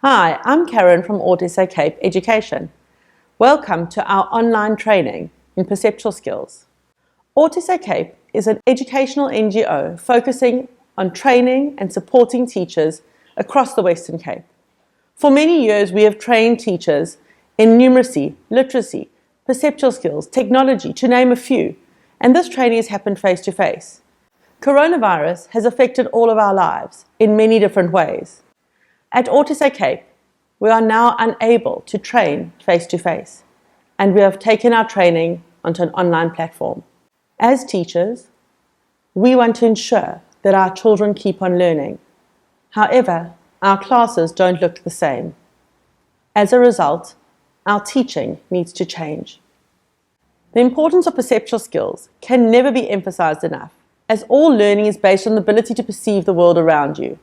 Hi, I'm Karen from Autism Cape Education. Welcome to our online training in Perceptual Skills. Autism Cape is an educational NGO focusing on training and supporting teachers across the Western Cape. For many years, we have trained teachers in numeracy, literacy, perceptual skills, technology, to name a few, and this training has happened face-to-face. Coronavirus has affected all of our lives in many different ways. At Autism Cape, we are now unable to train face-to-face, and we have taken our training onto an online platform. As teachers, we want to ensure that our children keep on learning. However, our classes don't look the same. As a result, our teaching needs to change. The importance of perceptual skills can never be emphasized enough, as all learning is based on the ability to perceive the world around you.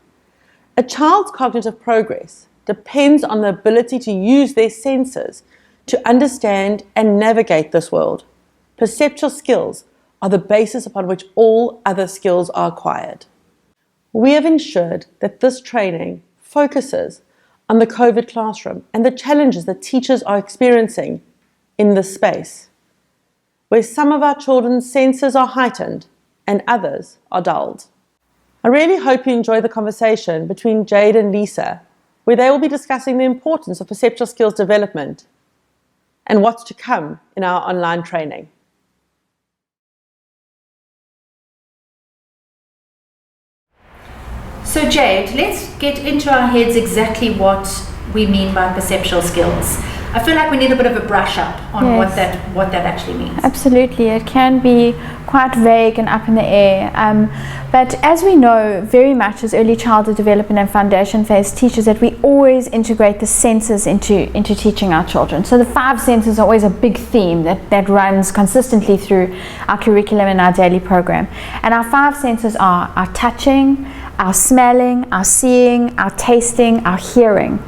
A child's cognitive progress depends on the ability to use their senses to understand and navigate this world. Perceptual skills are the basis upon which all other skills are acquired. We have ensured that this training focuses on the COVID classroom and the challenges that teachers are experiencing in this space, where some of our children's senses are heightened and others are dulled. I really hope you enjoy the conversation between Jade and Lisa, where they will be discussing the importance of perceptual skills development and what's to come in our online training. So Jade, let's get into our heads exactly what we mean by perceptual skills. I feel like we need a bit of a brush up on what that actually means. Absolutely, it can be quite vague and up in the air. But as we know very much as early childhood development and foundation phase teachers, that we always integrate the senses into teaching our children. So the 5 senses are always a big theme that runs consistently through our curriculum and our daily program. And our 5 senses are our touching, our smelling, our seeing, our tasting, our hearing.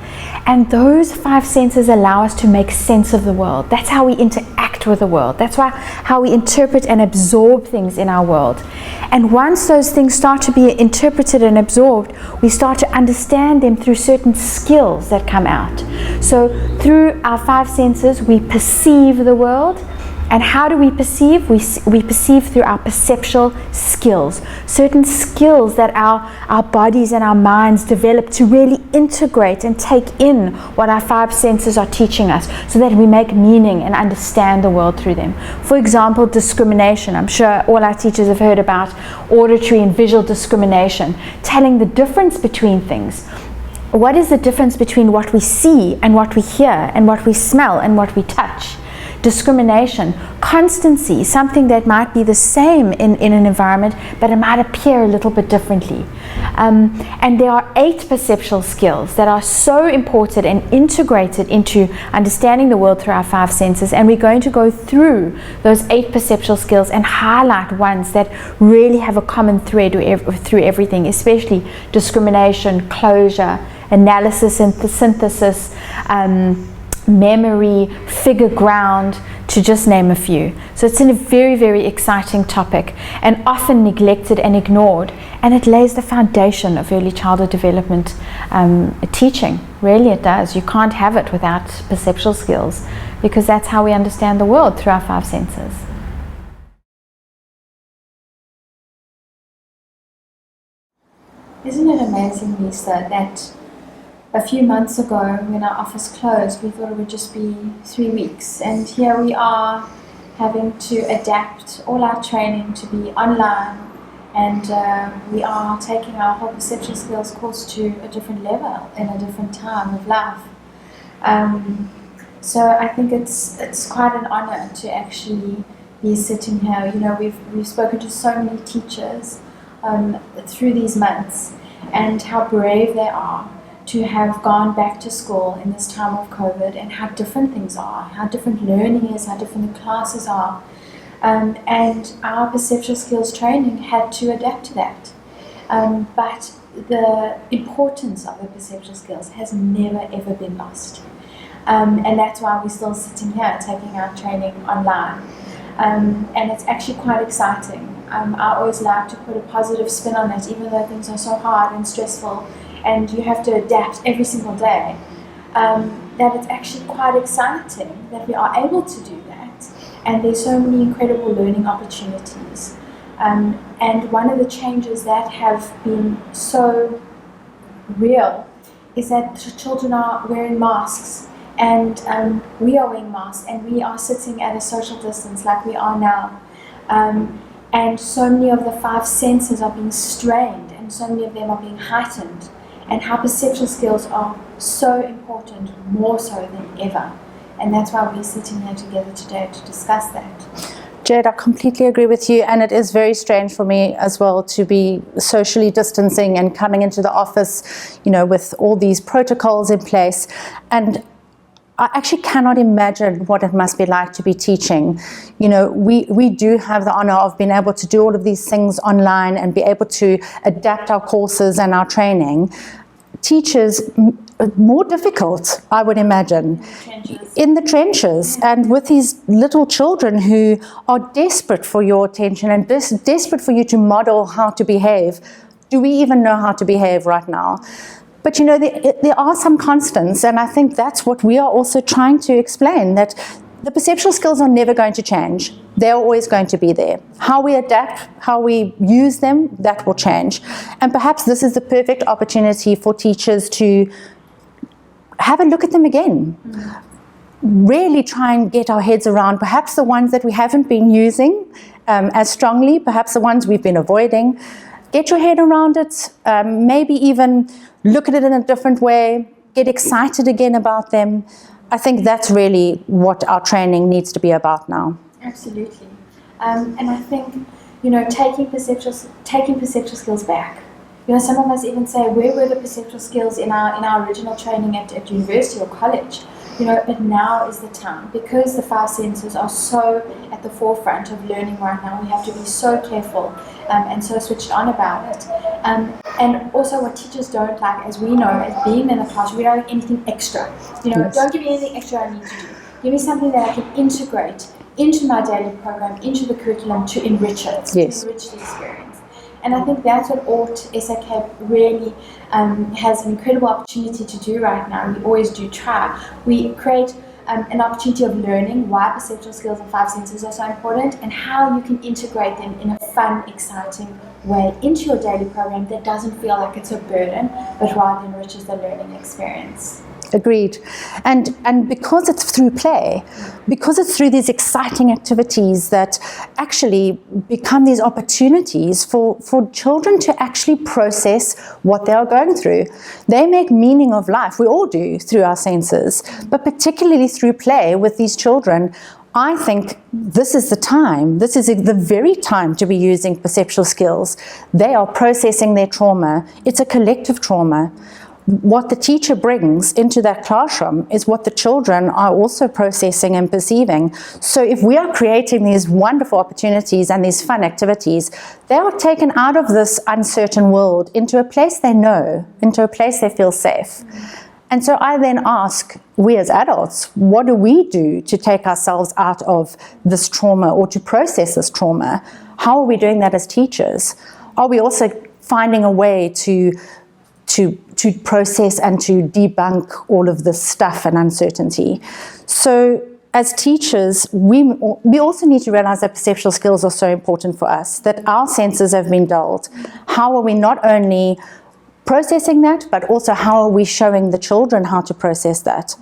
And those 5 senses allow us to make sense of the world. That's how we interact with the world. That's how we interpret and absorb things in our world. And once those things start to be interpreted and absorbed, we start to understand them through certain skills that come out. So through our 5 senses, we perceive the world. And how do we perceive? We perceive through our perceptual skills, certain skills that our bodies and our minds develop to really integrate and take in what our 5 senses are teaching us, so that we make meaning and understand the world through them. For example, discrimination. I'm sure all our teachers have heard about auditory and visual discrimination, telling the difference between things. What is the difference between what we see and what we hear and what we smell and what we touch? Discrimination, constancy, something that might be the same in an environment, but it might appear a little bit differently. And there are 8 perceptual skills that are so important and integrated into understanding the world through our 5 senses, and we're going to go through those 8 perceptual skills and highlight ones that really have a common thread through everything, especially discrimination, closure, analysis and synthesis, memory, figure ground, to just name a few. So it's a very, very exciting topic and often neglected and ignored, and it lays the foundation of early childhood development teaching. Really it does. You can't have it without perceptual skills, because that's how we understand the world through our 5 senses. Isn't it amazing, Lisa, that a few months ago, when our office closed, we thought it would just be 3 weeks, and here we are having to adapt all our training to be online, and we are taking our whole perceptual skills course to a different level in a different time of life. So I think it's quite an honor to actually be sitting here. You know, we've spoken to so many teachers through these months, and how brave they are to have gone back to school in this time of COVID, and how different things are, how different learning is, how different the classes are. And our perceptual skills training had to adapt to that. But the importance of the perceptual skills has never ever been lost. And that's why we're still sitting here taking our training online. And it's actually quite exciting. I always like to put a positive spin on it, even though things are so hard and stressful and you have to adapt every single day, that it's actually quite exciting that we are able to do that. And there's so many incredible learning opportunities. And one of the changes that have been so real is that children are wearing masks, and we are wearing masks, and we are sitting at a social distance like we are now. And so many of the five senses are being strained, and so many of them are being heightened, and how perceptual skills are so important, more so than ever. And that's why we're sitting here together today to discuss that. Jade, I completely agree with you, and it is very strange for me as well to be socially distancing and coming into the office, with all these protocols in place. And I actually cannot imagine what it must be like to be teaching. We do have the honor of being able to do all of these things online and be able to adapt our courses and our training. Teachers, more difficult, I would imagine, in the trenches, and with these little children who are desperate for your attention and desperate for you to model how to behave. Do we even know how to behave right now? But there are some constants, and I think that's what we are also trying to explain, that the perceptual skills are never going to change. They're always going to be there. How we adapt, how we use them, that will change. And perhaps this is the perfect opportunity for teachers to have a look at them again. Really try and get our heads around perhaps the ones that we haven't been using as strongly, perhaps the ones we've been avoiding. Get your head around it, maybe even look at it in a different way, get excited again about them. I think that's really what our training needs to be about now. Absolutely. And I think, taking perceptual skills back. Some of us even say, where were the perceptual skills in our original training at university or college? But now is the time, because the five senses are so at the forefront of learning right now. We have to be so careful and so switched on about it. And also what teachers don't like, as we know, as being in the class, we don't like anything extra. Yes. Don't give me anything extra I need to do. Give me something that I can integrate into my daily program, into the curriculum to enrich it, Yes. to enrich the experience. And I think that's what AUT SAK really has an incredible opportunity to do right now. We always do try. We create an opportunity of learning why perceptual skills and five senses are so important, and how you can integrate them in a fun, exciting way into your daily program that doesn't feel like it's a burden, but rather enriches the learning experience. Agreed. And because it's through play, because it's through these exciting activities that actually become these opportunities for children to actually process what they are going through. They make meaning of life. We all do through our senses, but particularly through play with these children. I think this is the time, this is the very time to be using perceptual skills. They are processing their trauma. It's a collective trauma. What the teacher brings into that classroom is what the children are also processing and perceiving. So if we are creating these wonderful opportunities and these fun activities, they are taken out of this uncertain world into a place they know, into a place they feel safe. And so I then ask, we as adults, what do we do to take ourselves out of this trauma or to process this trauma? How are we doing that as teachers? Are we also finding a way to process and to debunk all of this stuff and uncertainty? So as teachers, we also need to realize that perceptual skills are so important for us, that our senses have been dulled. How are we not only processing that, but also how are we showing the children how to process that?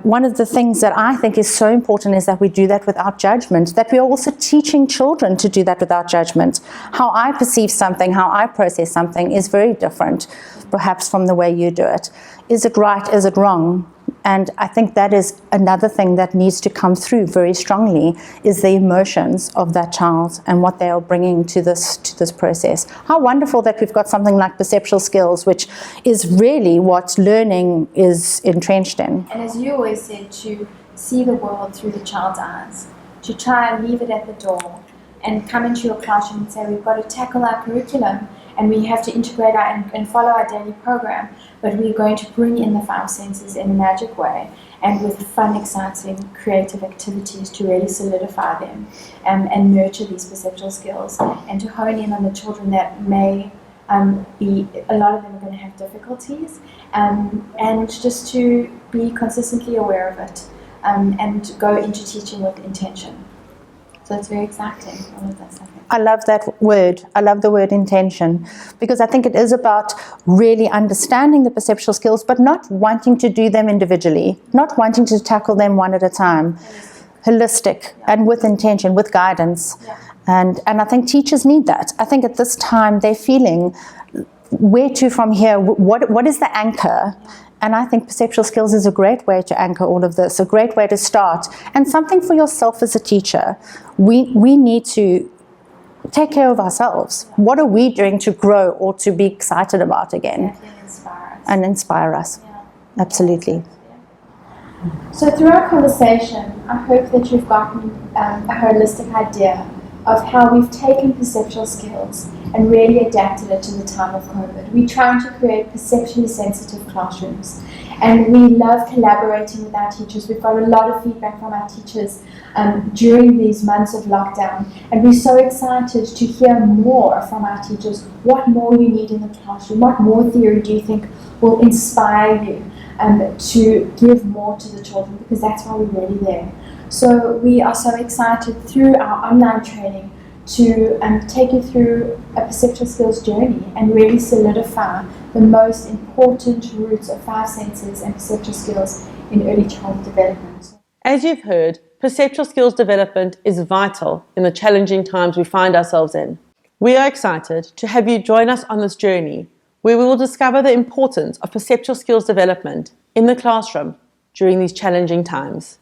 One of the things that I think is so important is that we do that without judgment, that we are also teaching children to do that without judgment. How I perceive something, how I process something is very different, perhaps from the way you do it. Is it right? Is it wrong? And I think that is another thing that needs to come through very strongly, is the emotions of that child and what they are bringing to this process. How wonderful that we've got something like perceptual skills, which is really what learning is entrenched in. And as you always said, to see the world through the child's eyes, to try and leave it at the door and come into your classroom and say, we've got to tackle our curriculum and we have to integrate and follow our daily program, but we're going to bring in the five senses in a magic way and with fun, exciting, creative activities to really solidify them and nurture these perceptual skills and to hone in on the children that may a lot of them are going to have difficulties, and just to be consistently aware of it, and go into teaching with intention. So it's very exciting, all of this, I think. I love that word. I love the word intention, because I think it is about really understanding the perceptual skills, but not wanting to do them individually, not wanting to tackle them one at a time. Holistic and with intention, with guidance. Yeah. And I think teachers need that. I think at this time they're feeling, where to from here? What is the anchor? And I think perceptual skills is a great way to anchor all of this, a great way to start, and something for yourself as a teacher. We need to take care of ourselves. What are we doing to grow or to be excited about again? And inspire us. Yeah. Absolutely. So through our conversation, I hope that you've gotten a holistic idea of how we've taken perceptual skills and really adapted it to the time of COVID. We're trying to create perceptually sensitive classrooms, and we love collaborating with our teachers. We've got a lot of feedback from our teachers during these months of lockdown, and we're so excited to hear more from our teachers. What more you need in the classroom? What more theory do you think will inspire you to give more to the children? Because that's why we're really there. So we are so excited through our online training to take you through a perceptual skills journey and really solidify the most important roots of 5 senses and perceptual skills in early childhood development. As you've heard, perceptual skills development is vital in the challenging times we find ourselves in. We are excited to have you join us on this journey, where we will discover the importance of perceptual skills development in the classroom during these challenging times.